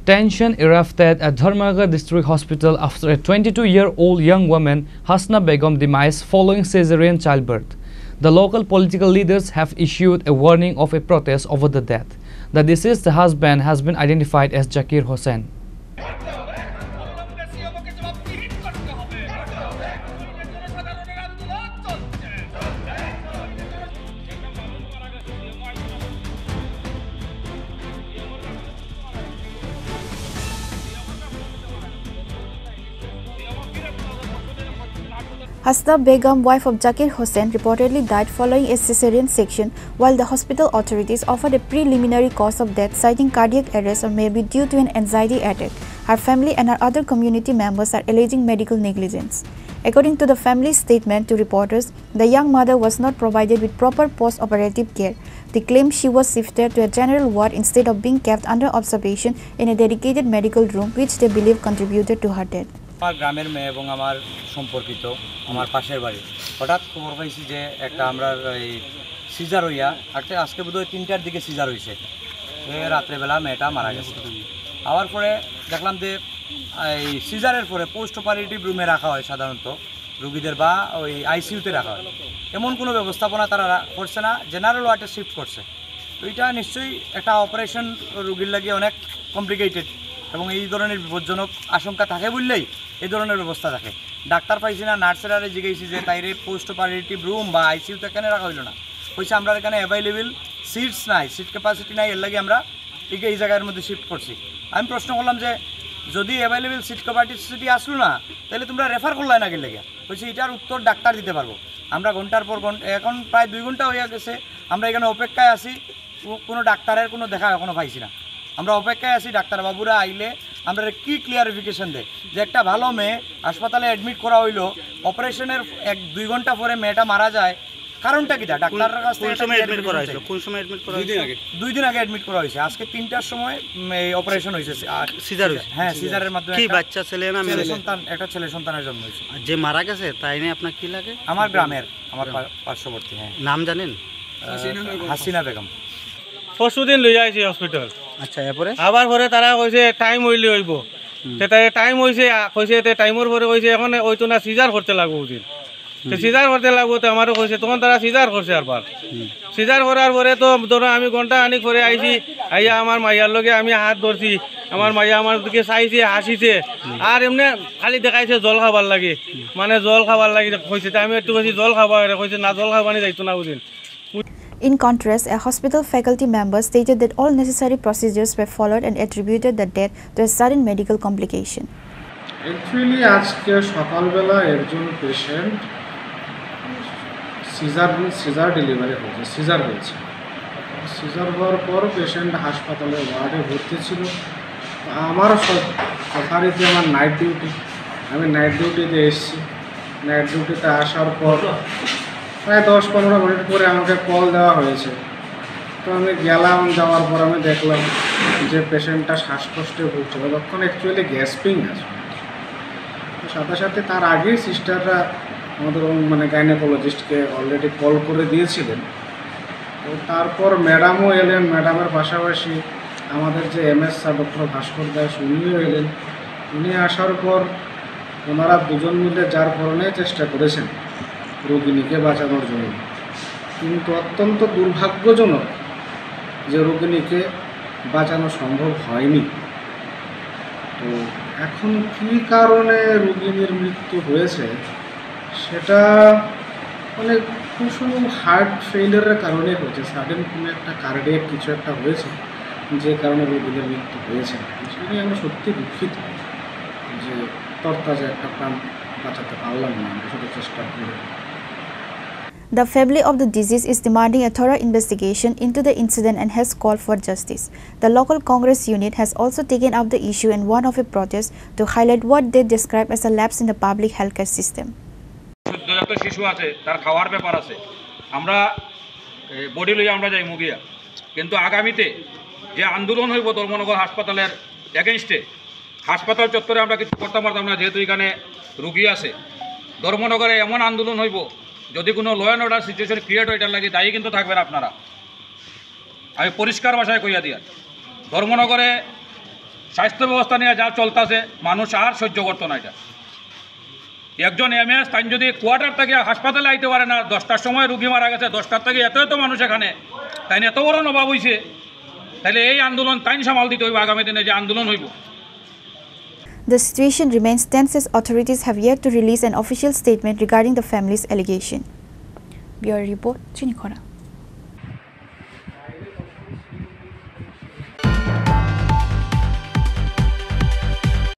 Tension erupted at Dharmanagar District Hospital after a 22-year-old young woman, Hasna Begum, demise following caesarean childbirth. The local political leaders have issued a warning of a protest over the death. The deceased husband has been identified as Zakir Hossain. Hasna Begum, wife of Zakir Hossain, reportedly died following a caesarean section, while the hospital authorities offered a preliminary cause of death, citing cardiac arrest or maybe due to an anxiety attack. Her family and her other community members are alleging medical negligence. According to the family's statement to reporters, the young mother was not provided with proper post-operative care. They claim she was shifted to a general ward instead of being kept under observation in a dedicated medical room, which they believe contributed to her death. আমার গ্রামের মেয়ে এবং আমার সম্পর্কিত আমার পাশের বাড়ি হঠাৎ খবর পাইছি যে একটা আমরা এই সিজার হইয়া আজকে বোধহয় 3টার দিকে সিজার হয়েছে, রাত্রেবেলা মেয়েটা মারা গেছে। আবার পরে দেখলাম যে এই সিজারের পরে পোস্ট অপারেটিভ রুমে রাখা হয়, সাধারণত রোগীদের বা ওই আইসিইউতে রাখা হয়। এমন কোনো ব্যবস্থাপনা তারা করছে না, জেনারেল ওয়ার্ডে শিফট করছে। তো এটা নিশ্চয়ই একটা অপারেশন রোগীর লাগে অনেক কমপ্লিকেটেড এবং এই ধরনের বিপজ্জনক আশঙ্কা থাকে বললেই এই ধরনের ব্যবস্থা থাকে। ডাক্তার পাইছি না, নার্সেরারে জিজ্ঞেসি যে তাইরে পোস্ট অপারেটিভ রুম বা আইসিইউতে কেন রাখা হইল না, কইছে আমরা এখানে অ্যাভেলেবেল সিটস নাই, সিট ক্যাপাসিটি নাই, এর লাগে আমরা এই জায়গার মধ্যে শিফট করছি। আমি প্রশ্ন করলাম যে যদি অ্যাভেলেবেল সিট ক্যাপাসিটি আসলো না তাহলে তোমরা রেফার করলাই না গেলে, কইছে এটার উত্তর ডাক্তার দিতে পারবো। আমরা ঘন্টার পর ঘন্টা, এখন প্রায় 2 ঘন্টা হয়ে গেছে আমরা এখানে অপেক্ষায় আছি, কোনো ডাক্তারের কোনো দেখা এখনও পাইছি না। আমরা অপেক্ষায় আছি ডাক্তারবাবুরা আইলে আমরা কি ক্লিয়ারিফিকেশন দেয় যে একটা ভালো মেয়ে হাসপাতালে অ্যাডমিট করা হইলো, অপারেশনের 1-2 ঘন্টা পরে মেয়েটা মারা যায়, কারণটা কি? ডাক্তারের কাছ থেকে 2 দিন আগে অ্যাডমিট করা হয়েছে। আজকে 3টার সময় অপারেশন হয়েছে, সিজার হয়েছে। হ্যাঁ, সিজারের মাধ্যমে কি বাচ্চা ছেলে না মেয়ে সন্তান, একটা ছেলে সন্তানের জন্ম হয়েছে। যে মারা গেছে তাই নিয়ে আপনার কি লাগে? আমার গ্রামের, আমার পার্শ্ববর্তী। হ্যাঁ, নাম জানেন? হাসিনা বেগম। পরশুদিন লই যাইছি হসপিটাল। আচ্ছা, এরপরে আবার পরে তারা কইছে টাইম হইলে হইব, তাই টাইম হয়েছে কইছে টাইমের পরে কইছে এখন ওইতো না সিজার করতে লাগবো ওদিন, তো সিজার করতে লাগবো। তো আমারও কইছে তখন তারা সিজার করছে। আরবার সিজার করার পরে তো ধরো আমি ঘন্টা আনি করে আইছি, আইয়া আমার মাইয়ার লগে আমি হাত ধরছি, আমার মাইয়া আমার দিকে চাইছে, হাসিছে, আর এমনি খালি দেখাইছে জল খাবার লাগে, মানে জল খাবার লাগে কইছে। আমি একটু কইছি জল খাবার, কইছে না জল খাবানি যাইতো না ওদিন। In contrast, a hospital faculty member stated that all necessary procedures were followed and attributed the death to a sudden medical complication. Actually, আজকে সকালবেলা একজন পেশেন্ট সিজার ডেলিভারি হয়েছে, সিজার হয়েছে। সিজার হওয়ার পর পেশেন্ট হাসপাতালে ওয়ার্ডে ভর্তি ছিল। আমার যথারীতি আমার নাইট ডিউটি, আমি নাইট ডিউটিতে এসেছি। নাইট ডিউটিতে আসার পর প্রায় 10-15 মিনিট পরে আমাকে কল দেওয়া হয়েছে। তো আমি গেলাম, যাওয়ার পর আমি দেখলাম যে পেশেন্টটা শ্বাসকষ্টে ভুগছে, তখন অ্যাকচুয়ালি গ্যাসপিং আছে। সাথে সাথে তার আগেই সিস্টাররা আমাদের মানে গাইনোকোলজিস্টকে অলরেডি কল করে দিয়েছিলেন। তো তারপর ম্যাডামও এলেন, ম্যাডামের পাশাপাশি আমাদের যে এমএস স্যার ডক্টর ভাস্কর দাস উনিও এলেন। উনি আসার পর ওনারা দুজন মিলে যার ধরনের চেষ্টা করেছেন রোগিণীকে বাঁচানোর জন্য, কিন্তু অত্যন্ত দুর্ভাগ্যজনক যে রোগিণীকে বাঁচানো সম্ভব হয়নি। তো এখন কী কারণে রোগিণীর মৃত্যু হয়েছে সেটা মানে খুব হার্ট ফেইলিয়ারের কারণে হয়েছে, সাডেন কোনো একটা কার্ডিয়াক কিছু একটা হয়েছে যে কারণে রোগীদের মৃত্যু হয়েছে। সেটা নিয়ে আমরা সত্যি দুঃখিত যে তরতাজা একটা প্রাণ বাঁচাতে পারলাম না, আমরা শুধু চেষ্টা করি। The family of the deceased is demanding a thorough investigation into the incident and has called for justice. The local Congress unit has also taken up the issue in one of a protest to highlight what they describe as a lapse in the public healthcare system. শিশু আছে, তার খাওয়ার ব্যাপার আছে, আমরা body লইয়া আমরা যাই মুগিয়া, কিন্তু আগামীতে যে আন্দোলন হইব ধর্মনগর হাসপাতালের এগেনস্টে, হাসপাতাল চত্বরে আমরা কিছু করতে পারতাম না, যেহেতু এখানে রুগী আছে। ধর্মনগরে এমন আন্দোলন হইব যদি কোনো law and order situation create হয়, এটার লাগে দায়ী কিন্তু থাকবেন আপনারা। আমি পরিষ্কার ভাষায় কইয়া দিয়া, ধর্মনগরে স্বাস্থ্য ব্যবস্থা নিয়ে যা চলতেছে মানুষ আর সহ্য করতো না এটা। একজন এমএস তাই যদি কোয়ার্টার থেকে হাসপাতালে আইতে পারে না, 10টার সময় রুগী মারা গেছে, 10টার থেকে এত মানুষ এখানে, তাই এত বড় নবাব হয়েছে, তাহলে এই আন্দোলন তাই সামাল দিতে হইব আগামী দিনে যে আন্দোলন হইব। The situation remains tense as authorities have yet to release an official statement regarding the family's allegation. Bureau Report, Chinikhora.